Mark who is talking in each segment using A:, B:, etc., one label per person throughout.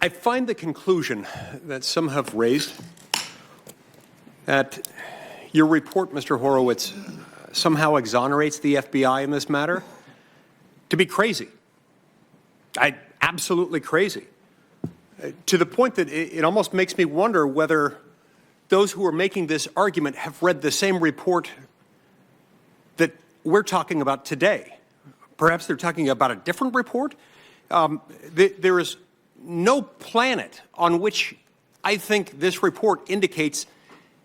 A: I find the conclusion that some have raised that your report, Mr. Horowitz, somehow exonerates the FBI in this matter to be crazy. Absolutely crazy. To the point that it almost makes me wonder whether those who are making this argument have read the same report that we're talking about today. Perhaps they're talking about a different report. There is no planet on which I think this report indicates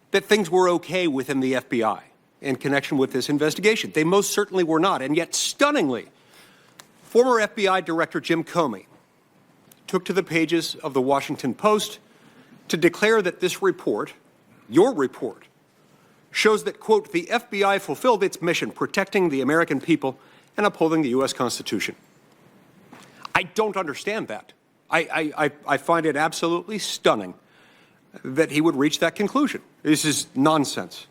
A: that things were okay within the FBI in connection with this investigation. They most certainly were not. And yet, stunningly, former FBI Director Jim Comey took to the pages of the Washington Post to declare that this report, your report, shows that, quote, the FBI fulfilled its mission protecting the American people and upholding the U.S. Constitution. I don't understand that. I find it absolutely stunning that he would reach that conclusion. This is nonsense.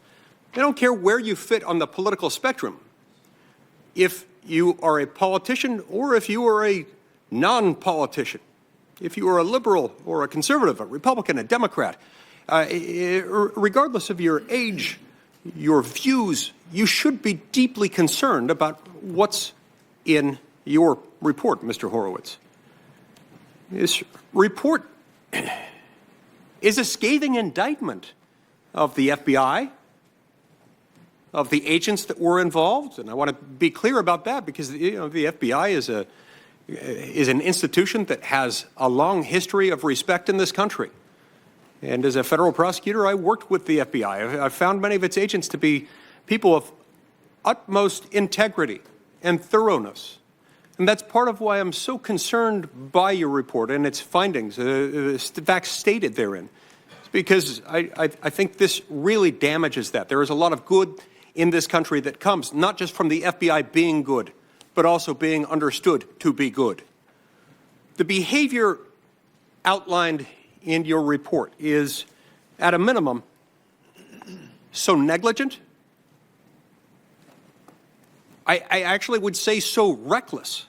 A: I don't care where you fit on the political spectrum. If you are a politician or if you are a non-politician, if you are a liberal or a conservative, a Republican, a Democrat, regardless of your age, your views, you should be deeply concerned about what's in your report, Mr. Horowitz. This report is a scathing indictment of the FBI, of the agents that were involved, and I want to be clear about that because the FBI is an institution that has a long history of respect in this country. And as a federal prosecutor, I worked with the FBI. I found many of its agents to be people of utmost integrity and thoroughness. And that's part of why I'm so concerned by your report and its findings, the facts stated therein. It's because I think this really damages that. There is a lot of good in this country that comes not just from the FBI being good, but also being understood to be good. The behavior outlined in your report is, at a minimum, so negligent. I actually would say so reckless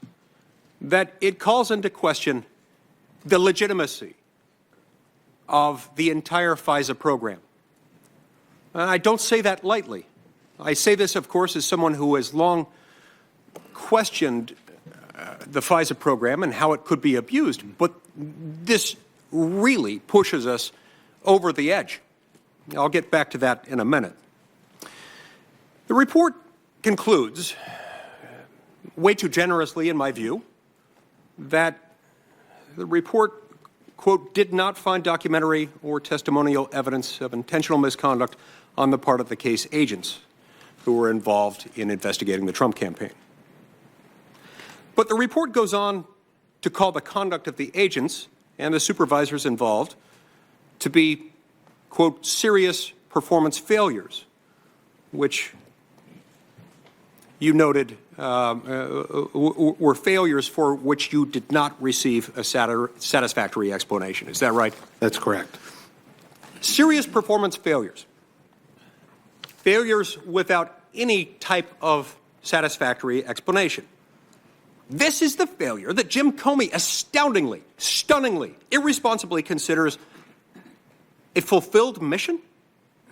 A: that it calls into question the legitimacy of the entire FISA program. And I don't say that lightly. I say this, of course, as someone who has long questioned the FISA program and how it could be abused, but this really pushes us over the edge. I'll get back to that in a minute. The report concludes, way too generously in my view, that the report, quote, did not find documentary or testimonial evidence of intentional misconduct on the part of the case agents who were involved in investigating the Trump campaign. But the report goes on to call the conduct of the agents and the supervisors involved to be, quote, serious performance failures, which you noted were failures for which you did not receive a satisfactory explanation. Is that right?
B: That's correct.
A: Serious performance failures. Failures without any type of satisfactory explanation. This is the failure that Jim Comey astoundingly, stunningly, irresponsibly considers a fulfilled mission,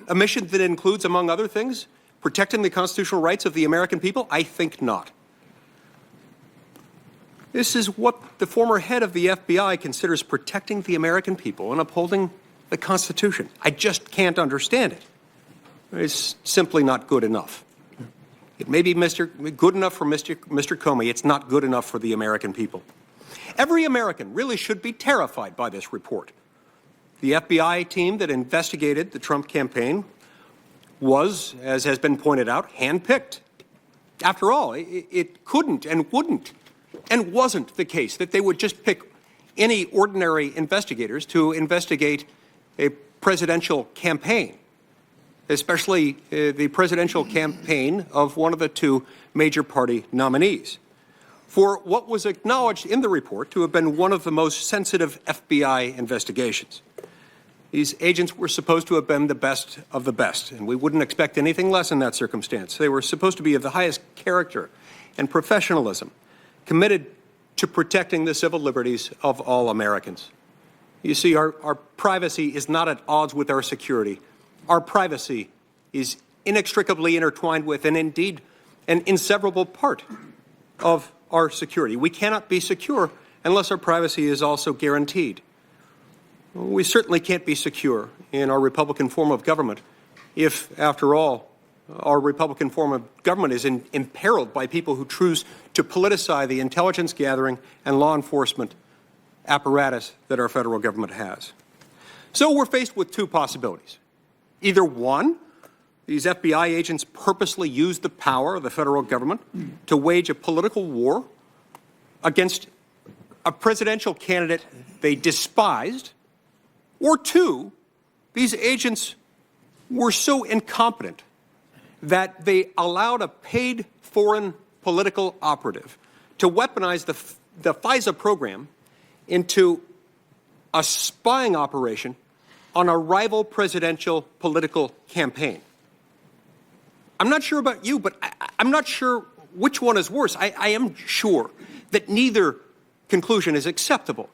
A: a mission that includes, among other things, protecting the constitutional rights of the American people? I think not. This is what the former head of the FBI considers protecting the American people and upholding the Constitution. I just can't understand it. It's simply not good enough. It may be good enough for Mr. Comey. It's not good enough for the American people. Every American really should be terrified by this report. The FBI team that investigated the Trump campaign was, as has been pointed out, handpicked. After all, it couldn't and wouldn't and wasn't the case that they would just pick any ordinary investigators to investigate a presidential campaign, especially the presidential campaign of one of the two major party nominees, for what was acknowledged in the report to have been one of the most sensitive FBI investigations. These agents were supposed to have been the best of the best, and we wouldn't expect anything less in that circumstance. They were supposed to be of the highest character and professionalism, committed to protecting the civil liberties of all Americans. You see, our privacy is not at odds with our security. Our privacy is inextricably intertwined with, and indeed an inseparable part of our security. We cannot be secure unless our privacy is also guaranteed. We certainly can't be secure in our Republican form of government if, after all, our Republican form of government is imperiled by people who choose to politicize the intelligence gathering and law enforcement apparatus that our federal government has. So we're faced with two possibilities. Either one, these FBI agents purposely use the power of the federal government to wage a political war against a presidential candidate they despised, or two, these agents were so incompetent that they allowed a paid foreign political operative to weaponize the FISA program into a spying operation on a rival presidential political campaign. I'm not sure about you, but I'm not sure which one is worse. I am sure that neither conclusion is acceptable.